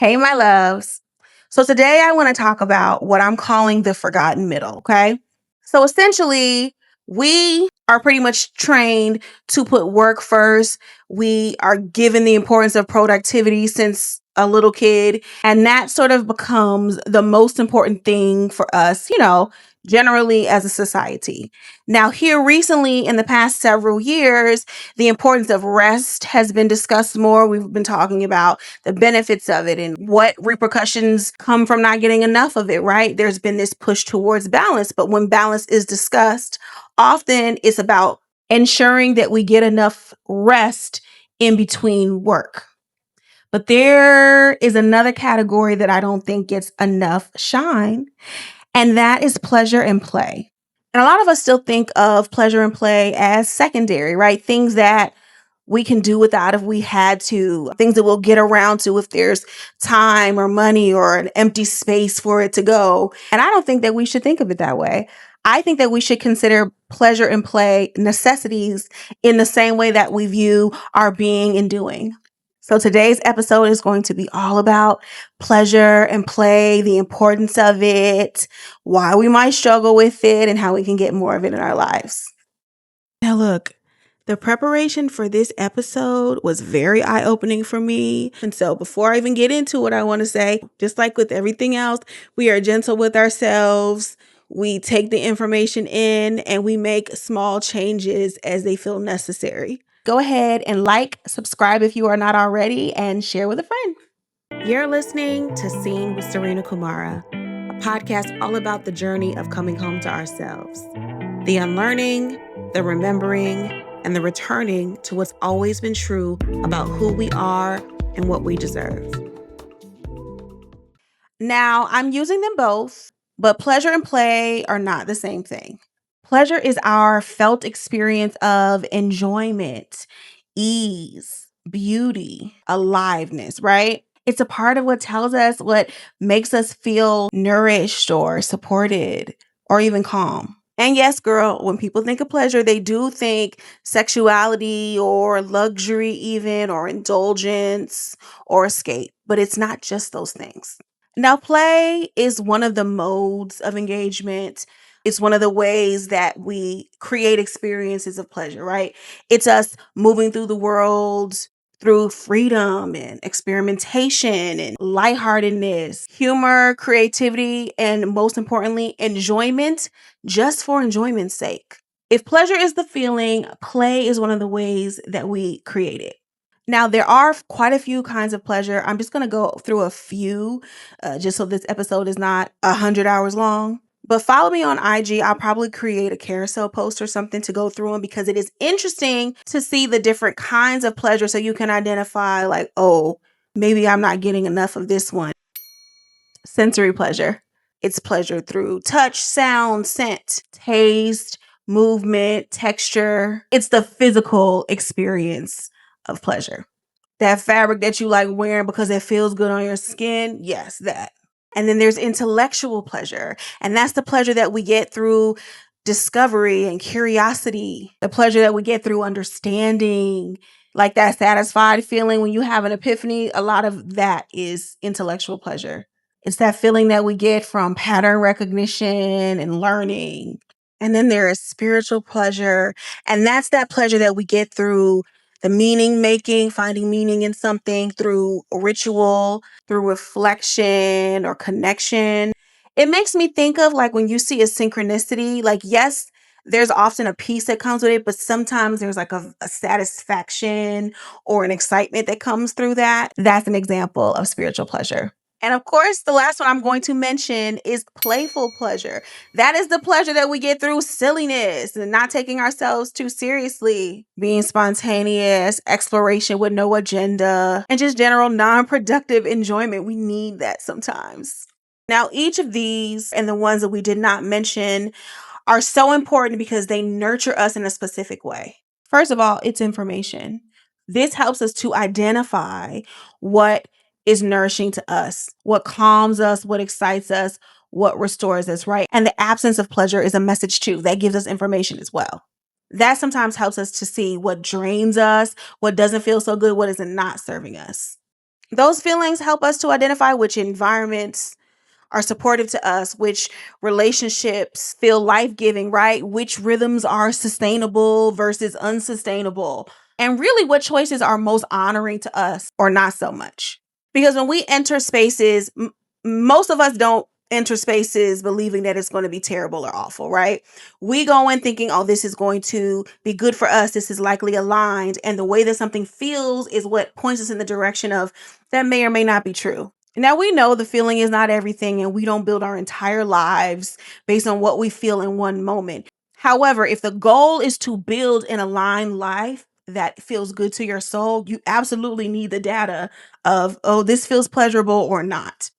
Hey, my loves. So today I want to talk about what I'm calling the forgotten middle, okay? So essentially, we are pretty much trained to put work first. We are given the importance of productivity since a little kid, and that sort of becomes the most important thing for us, generally as a society. Now, here recently in the past several years, the importance of rest has been discussed more. We've been talking about the benefits of it and what repercussions come from not getting enough of it, right? There's been this push towards balance, but when balance is discussed, often it's about ensuring that we get enough rest in between work. But there is another category that I don't think gets enough shine, and that is pleasure and play. And a lot of us still think of pleasure and play as secondary, right? Things that we can do without if we had to, things that we'll get around to if there's time or money or an empty space for it to go. And I don't think that we should think of it that way. I think that we should consider pleasure and play necessities in the same way that we view our being and doing. So today's episode is going to be all about pleasure and play, the importance of it, why we might struggle with it, and how we can get more of it in our lives. Now, look, the preparation for this episode was very eye-opening for me. And so before I even get into it, I want to say, just like with everything else, we are gentle with ourselves. We take the information in and we make small changes as they feel necessary. Go ahead and subscribe if you are not already, and share with a friend. You're listening to Seen with Serena Kumara, a podcast all about the journey of coming home to ourselves. The unlearning, the remembering, and the returning to what's always been true about who we are and what we deserve. Now, I'm using them both, but pleasure and play are not the same thing. Pleasure is our felt experience of enjoyment, ease, beauty, aliveness, right? It's a part of what tells us what makes us feel nourished or supported or even calm. And yes, girl, when people think of pleasure, they do think sexuality or luxury, even, or indulgence or escape. But it's not just those things. Now, play is one of the modes of engagement. It's one of the ways that we create experiences of pleasure, right? It's us moving through the world through freedom and experimentation and lightheartedness, humor, creativity, and most importantly, enjoyment just for enjoyment's sake. If pleasure is the feeling, play is one of the ways that we create it. Now, there are quite a few kinds of pleasure. I'm just going to go through a few just so this episode is not 100 hours long. But follow me on IG. I'll probably create a carousel post or something to go through them because it is interesting to see the different kinds of pleasure so you can identify like, oh, maybe I'm not getting enough of this one. Sensory pleasure. It's pleasure through touch, sound, scent, taste, movement, texture. It's the physical experience of pleasure. That fabric that you like wearing because it feels good on your skin. Yes, that. And then there's intellectual pleasure. And that's the pleasure that we get through discovery and curiosity. The pleasure that we get through understanding, like that satisfied feeling when you have an epiphany. A lot of that is intellectual pleasure. It's that feeling that we get from pattern recognition and learning. And then there is spiritual pleasure. And that's that pleasure that we get through the meaning making, finding meaning in something through ritual, through reflection or connection. It makes me think of like when you see a synchronicity, like, yes, there's often a peace that comes with it, but sometimes there's like a satisfaction or an excitement that comes through that. That's an example of spiritual pleasure. And of course, the last one I'm going to mention is playful pleasure. That is the pleasure that we get through silliness and not taking ourselves too seriously, being spontaneous, exploration with no agenda, and just general non-productive enjoyment. We need that sometimes. Now, each of these and the ones that we did not mention are so important because they nurture us in a specific way. First of all, it's information. This helps us to identify what is nourishing to us, what calms us, what excites us, what restores us, right? And the absence of pleasure is a message too. That gives us information as well. That sometimes helps us to see what drains us, what doesn't feel so good, what is not serving us. Those feelings help us to identify which environments are supportive to us, which relationships feel life giving, right? Which rhythms are sustainable versus unsustainable, and really what choices are most honoring to us or not so much. Because when we enter spaces, most of us don't enter spaces believing that it's going to be terrible or awful, right? We go in thinking, oh, this is going to be good for us. This is likely aligned. And the way that something feels is what points us in the direction of that may or may not be true. Now, we know the feeling is not everything, and we don't build our entire lives based on what we feel in one moment. However, if the goal is to build an aligned life that feels good to your soul, you absolutely need the data of, oh, this feels pleasurable or not.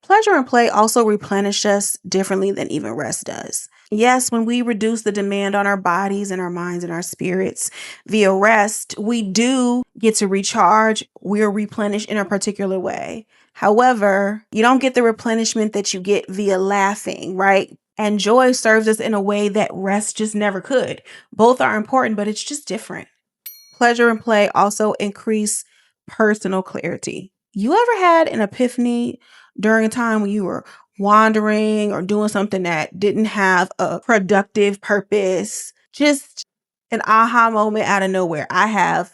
Pleasure and play also replenish us differently than even rest does. Yes, when we reduce the demand on our bodies and our minds and our spirits via rest, we do get to recharge. We're replenished in a particular way. However, you don't get the replenishment that you get via laughing, right? And joy serves us in a way that rest just never could. Both are important, but it's just different. Pleasure and play also increase personal clarity. You ever had an epiphany during a time when you were wandering or doing something that didn't have a productive purpose? Just an aha moment out of nowhere. I have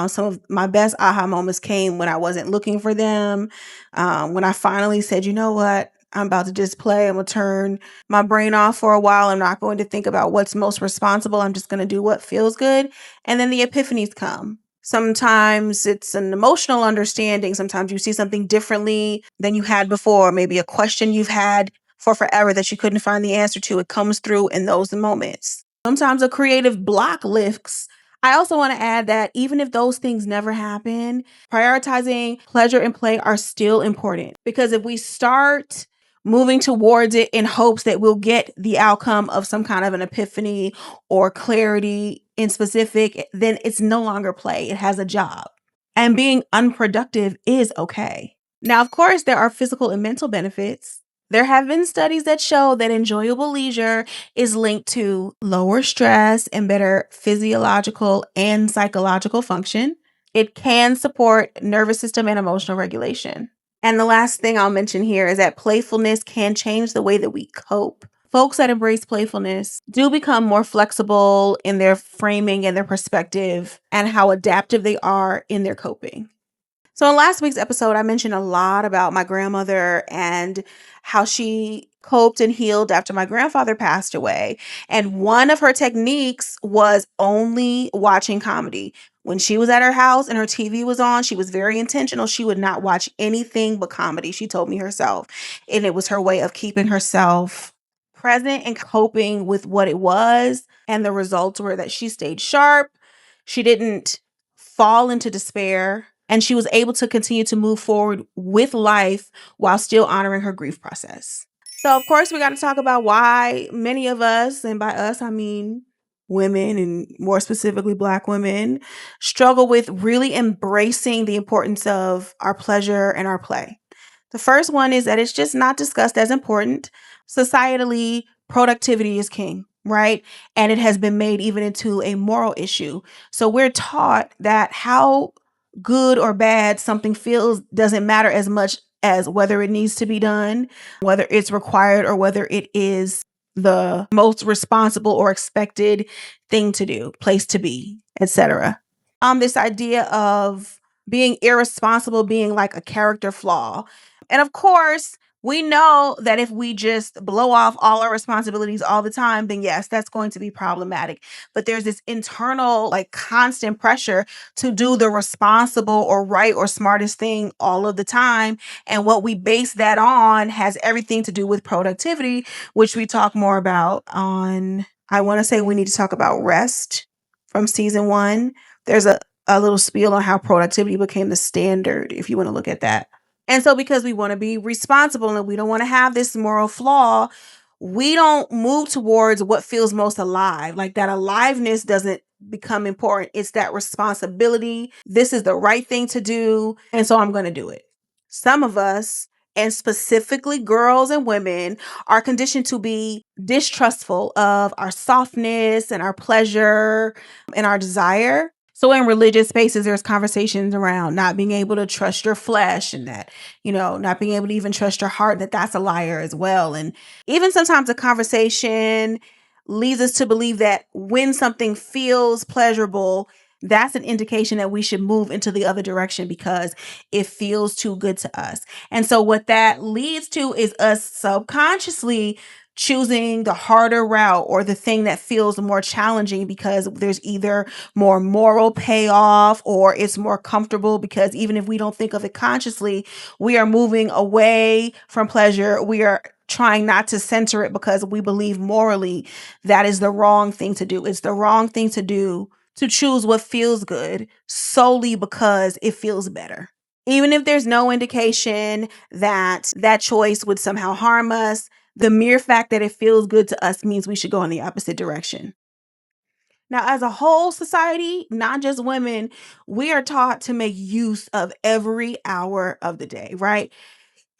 some of my best aha moments came when I wasn't looking for them. When I finally said, you know what? I'm about to just play. I'm going to turn my brain off for a while. I'm not going to think about what's most responsible. I'm just going to do what feels good. And then the epiphanies come. Sometimes it's an emotional understanding. Sometimes you see something differently than you had before. Maybe a question you've had for forever that you couldn't find the answer to. It comes through in those moments. Sometimes a creative block lifts. I also want to add that even if those things never happen, prioritizing pleasure and play are still important, because if we start moving towards it in hopes that we'll get the outcome of some kind of an epiphany or clarity in specific, then it's no longer play. It has a job. And being unproductive is okay. Now, of course, there are physical and mental benefits. There have been studies that show that enjoyable leisure is linked to lower stress and better physiological and psychological function. It can support nervous system and emotional regulation. And the last thing I'll mention here is that playfulness can change the way that we cope. Folks that embrace playfulness do become more flexible in their framing and their perspective and how adaptive they are in their coping. So in last week's episode, I mentioned a lot about my grandmother and how she coped and healed after my grandfather passed away. And one of her techniques was only watching comedy. When she was at her house and her TV was on, she was very intentional. She would not watch anything but comedy. She told me herself. And it was her way of keeping herself present and coping with what it was. And the results were that she stayed sharp. She didn't fall into despair, and she was able to continue to move forward with life while still honoring her grief process. So, of course, we got to talk about why many of us, and by us, I mean women and more specifically Black women, struggle with really embracing the importance of our pleasure and our play. The first one is that it's just not discussed as important. Societally, productivity is king, right? And it has been made even into a moral issue. So we're taught that how good or bad something feels doesn't matter as much as whether it needs to be done, whether it's required, or whether it is the most responsible or expected thing to do, place to be, etc. This idea of being irresponsible being like a character flaw. And of course, we know that if we just blow off all our responsibilities all the time, then yes, that's going to be problematic. But there's this internal, like, constant pressure to do the responsible or right or smartest thing all of the time. And what we base that on has everything to do with productivity, which we talk more about on, I want to say we need to talk about rest from season 1. There's a little spiel on how productivity became the standard, if you want to look at that. And so because we want to be responsible and we don't want to have this moral flaw, we don't move towards what feels most alive. Like, that aliveness doesn't become important. It's that responsibility. This is the right thing to do. And so I'm going to do it. Some of us, and specifically girls and women, are conditioned to be distrustful of our softness and our pleasure and our desire. So in religious spaces, there's conversations around not being able to trust your flesh and that, not being able to even trust your heart, that that's a liar as well. And even sometimes a conversation leads us to believe that when something feels pleasurable, that's an indication that we should move into the other direction because it feels too good to us. And so what that leads to is us subconsciously choosing the harder route or the thing that feels more challenging because there's either more moral payoff or it's more comfortable, because even if we don't think of it consciously, we are moving away from pleasure. We are trying not to censor it because we believe morally that is the wrong thing to do. It's the wrong thing to do to choose what feels good solely because it feels better. Even if there's no indication that that choice would somehow harm us, the mere fact that it feels good to us means we should go in the opposite direction. Now, as a whole society, not just women, we are taught to make use of every hour of the day, right?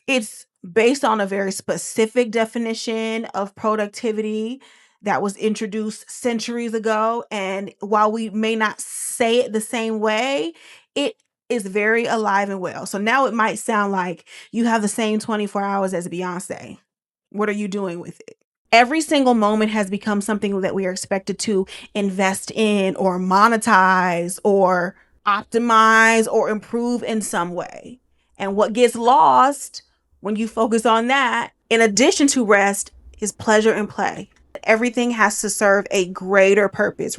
It's based on a very specific definition of productivity that was introduced centuries ago. And while we may not say it the same way, it is very alive and well. So now it might sound like you have the same 24 hours as Beyonce. What are you doing with it? Every single moment has become something that we are expected to invest in or monetize or optimize or improve in some way. And what gets lost when you focus on that, in addition to rest, is pleasure and play. Everything has to serve a greater purpose.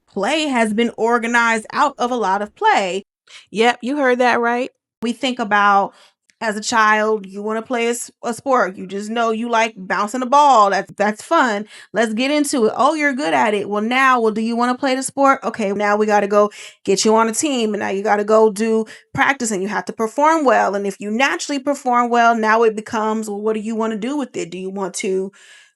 Play has been organized out of a lot of play. Yep, you heard that right. We think about, as a child, you want to play a sport. You just know you like bouncing a ball. That's fun. Let's get into it. Oh, you're good at it. Well, do you want to play the sport? Okay, now we got to go get you on a team. And now you got to go do practice and you have to perform well. And if you naturally perform well, now it becomes, well, what do you want to do with it? Do you want to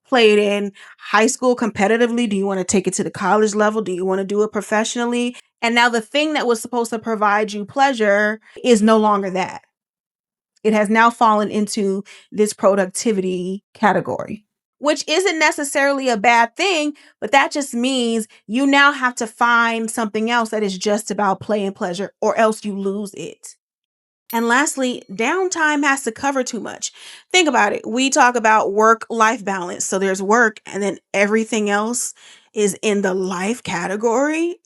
play it in high school competitively? Do you want to take it to the college level? Do you want to do it professionally? And now the thing that was supposed to provide you pleasure is no longer that. It has now fallen into this productivity category, which isn't necessarily a bad thing, but that just means you now have to find something else that is just about play and pleasure, or else you lose it. And lastly, downtime has to cover too much. Think about it. We talk about work-life balance. So there's work and then everything else is in the life category.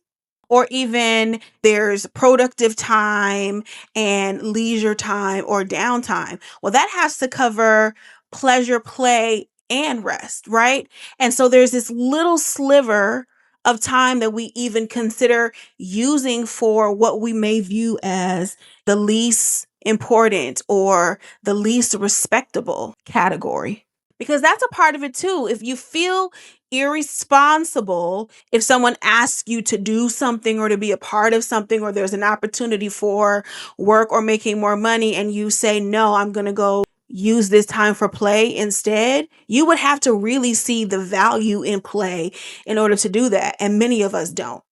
Or even there's productive time and leisure time or downtime. Well, that has to cover pleasure, play, and rest, right? And so there's this little sliver of time that we even consider using for what we may view as the least important or the least respectable category. Because that's a part of it too. If you feel irresponsible, if someone asks you to do something or to be a part of something, or there's an opportunity for work or making more money, and you say, no, I'm going to go use this time for play instead, you would have to really see the value in play in order to do that. And many of us don't.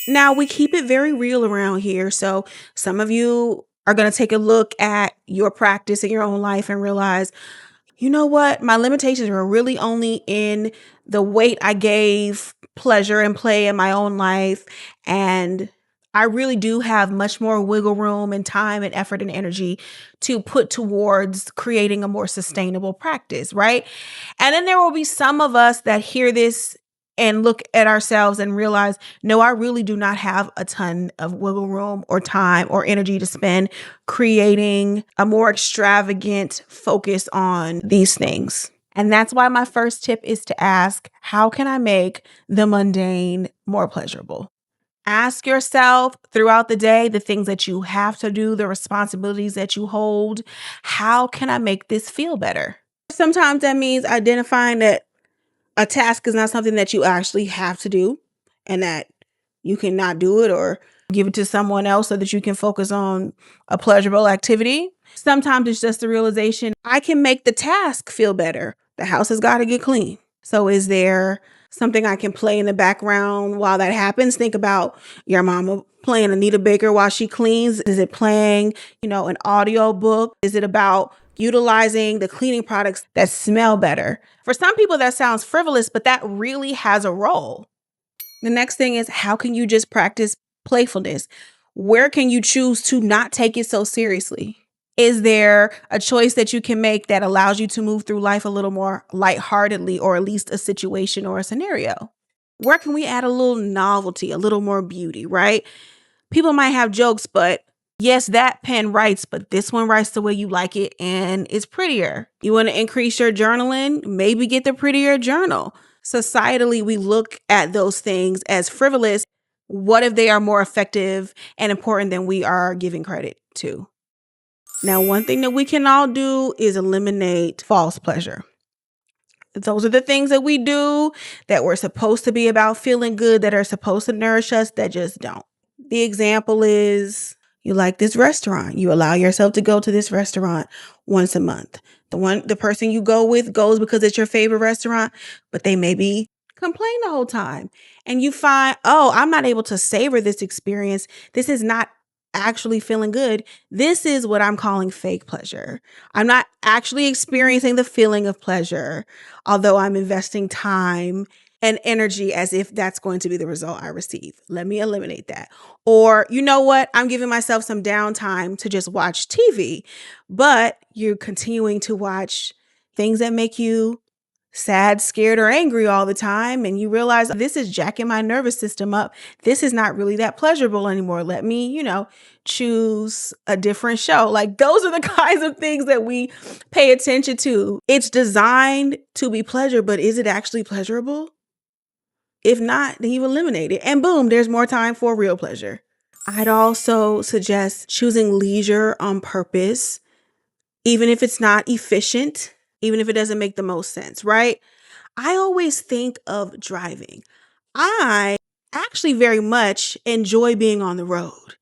Now, we keep it very real around here. So some of you are going to take a look at your practice in your own life and realize, you know what? My limitations were really only in the weight I gave pleasure and play in my own life. And I really do have much more wiggle room and time and effort and energy to put towards creating a more sustainable practice, right? And then there will be some of us that hear this and look at ourselves and realize, no, I really do not have a ton of wiggle room or time or energy to spend creating a more extravagant focus on these things. And that's why my first tip is to ask, how can I make the mundane more pleasurable? Ask yourself throughout the day, the things that you have to do, the responsibilities that you hold, how can I make this feel better? Sometimes that means identifying that a task is not something that you actually have to do and that you cannot do it, or give it to someone else so that you can focus on a pleasurable activity. Sometimes it's just the realization, I can make the task feel better. The house has got to get clean. So is there something I can play in the background while that happens? Think about your mama playing Anita Baker while she cleans. Is it playing, an audio book? Is it about utilizing the cleaning products that smell better? For some people that sounds frivolous, but that really has a role. The next thing is, how can you just practice Playfulness. Where can you choose to not take it so seriously? Is there a choice that you can make that allows you to move through life a little more lightheartedly, or at least a situation or a scenario? Where can we add a little novelty, a little more beauty, right? People might have jokes, but yes, that pen writes, but this one writes the way you like it and it's prettier. You want to increase your journaling? Maybe get the prettier journal. Societally, we look at those things as frivolous. What if they are more effective and important than we are giving credit to? Now, one thing that we can all do is eliminate false pleasure. Those are the things that we do that we're supposed to be about feeling good, that are supposed to nourish us, that just don't. The example is, you like this restaurant. You allow yourself to go to this restaurant once a month. The person you go with goes because it's your favorite restaurant, but they maybe complain the whole time. And you find, oh, I'm not able to savor this experience. This is not actually feeling good. This is what I'm calling fake pleasure. I'm not actually experiencing the feeling of pleasure, although I'm investing time and energy as if that's going to be the result I receive. Let me eliminate that. Or, you know what? I'm giving myself some downtime to just watch TV, but you're continuing to watch things that make you sad, scared, or angry all the time. And you realize this is jacking my nervous system up. This is not really that pleasurable anymore. Let me, choose a different show. Like, those are the kinds of things that we pay attention to. It's designed to be pleasure, but is it actually pleasurable? If not, then you eliminate it. And boom, there's more time for real pleasure. I'd also suggest choosing leisure on purpose, even if it's not efficient, even if it doesn't make the most sense, right? I always think of driving. I actually very much enjoy being on the road.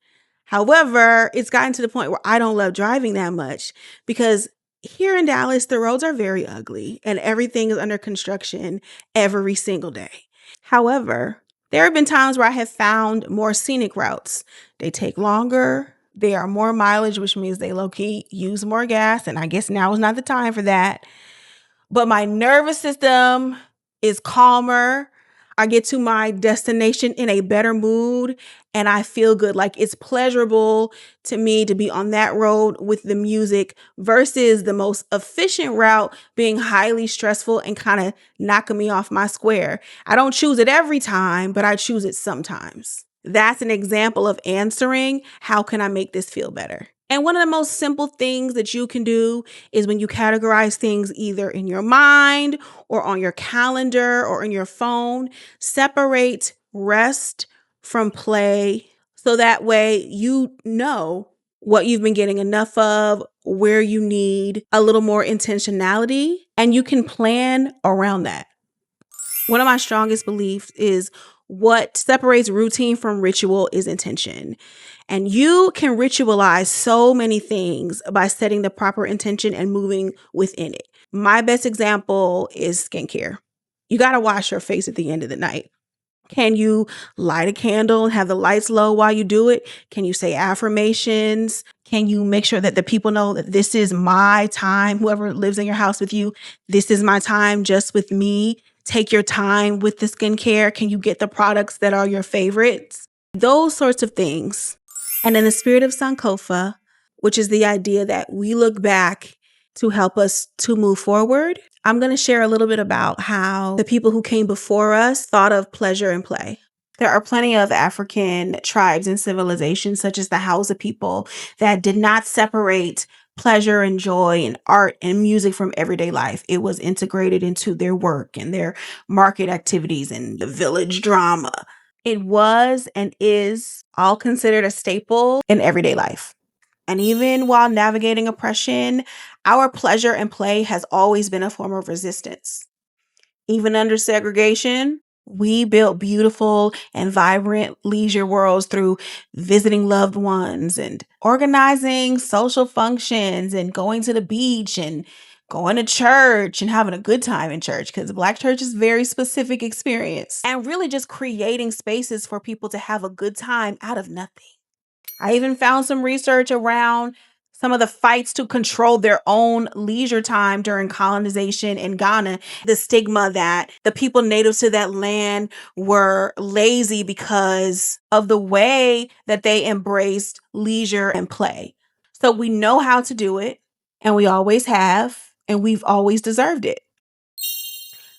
However, it's gotten to the point where I don't love driving that much because here in Dallas, the roads are very ugly and everything is under construction every single day. However, there have been times where I have found more scenic routes. They take longer. They are more mileage, which means they low-key use more gas. And I guess now is not the time for that. But my nervous system is calmer. I get to my destination in a better mood and I feel good. Like, it's pleasurable to me to be on that road with the music versus the most efficient route being highly stressful and kind of knocking me off my square. I don't choose it every time, but I choose it sometimes. That's an example of answering, how can I make this feel better? And one of the most simple things that you can do is when you categorize things either in your mind or on your calendar or in your phone, separate rest from play. So that way you know what you've been getting enough of, where you need a little more intentionality, and you can plan around that. One of my strongest beliefs is what separates routine from ritual is intention. And you can ritualize so many things by setting the proper intention and moving within it. My best example is skincare. You got to wash your face at the end of the night. Can you light a candle and have the lights low while you do it? Can you say affirmations? Can you make sure that the people know that this is my time, whoever lives in your house with you, this is my time just with me? Take your time with the skincare. Can you get the products that are your favorites? Those sorts of things. And in the spirit of Sankofa, which is the idea that we look back to help us to move forward, I'm going to share a little bit about how the people who came before us thought of pleasure and play. There are plenty of African tribes and civilizations, such as the Hausa people, that did not separate pleasure and joy and art and music from everyday life. It was integrated into their work and their market activities and the village drama. It was and is all considered a staple in everyday life. And even while navigating oppression, our pleasure and play has always been a form of resistance. Even under segregation, we built beautiful and vibrant leisure worlds through visiting loved ones and organizing social functions and going to the beach and going to church and having a good time in church, because Black church is a very specific experience, and really just creating spaces for people to have a good time out of nothing. I even found some research around some of the fights to control their own leisure time during colonization in Ghana, the stigma that the people native to that land were lazy because of the way that they embraced leisure and play. So we know how to do it, and we always have, and we've always deserved it.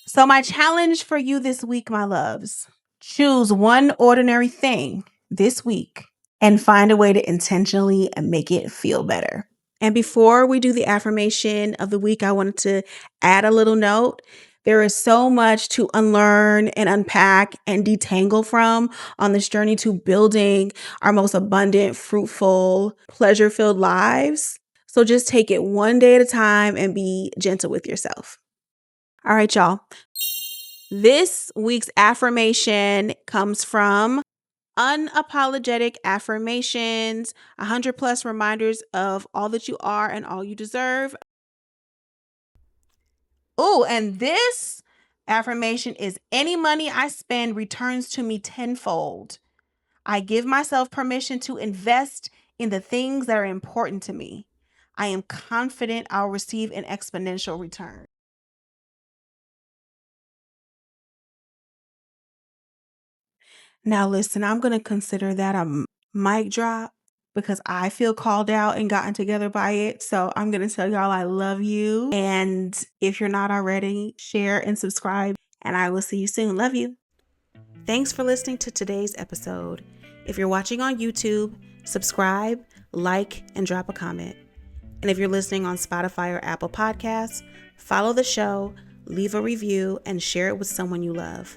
So my challenge for you this week, my loves, choose one ordinary thing this week and find a way to intentionally make it feel better. And before we do the affirmation of the week, I wanted to add a little note. There is so much to unlearn and unpack and detangle from on this journey to building our most abundant, fruitful, pleasure-filled lives. So just take it one day at a time and be gentle with yourself. All right, y'all. This week's affirmation comes from Unapologetic Affirmations, 100 plus reminders of all that you are and all you deserve. Oh, and this affirmation is: any money I spend returns to me tenfold. I give myself permission to invest in the things that are important to me. I am confident I'll receive an exponential return. Now, listen, I'm going to consider that a mic drop because I feel called out and gotten together by it. So I'm going to tell y'all I love you. And if you're not already, share and subscribe. And I will see you soon. Love you. Thanks for listening to today's episode. If you're watching on YouTube, subscribe, like, and drop a comment. And if you're listening on Spotify or Apple Podcasts, follow the show, leave a review, and share it with someone you love.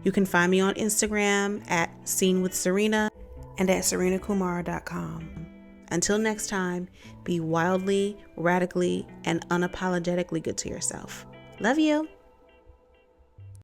You can find me on Instagram at Seen with Serena and at serenakumara.com. Until next time, be wildly, radically, and unapologetically good to yourself. Love you.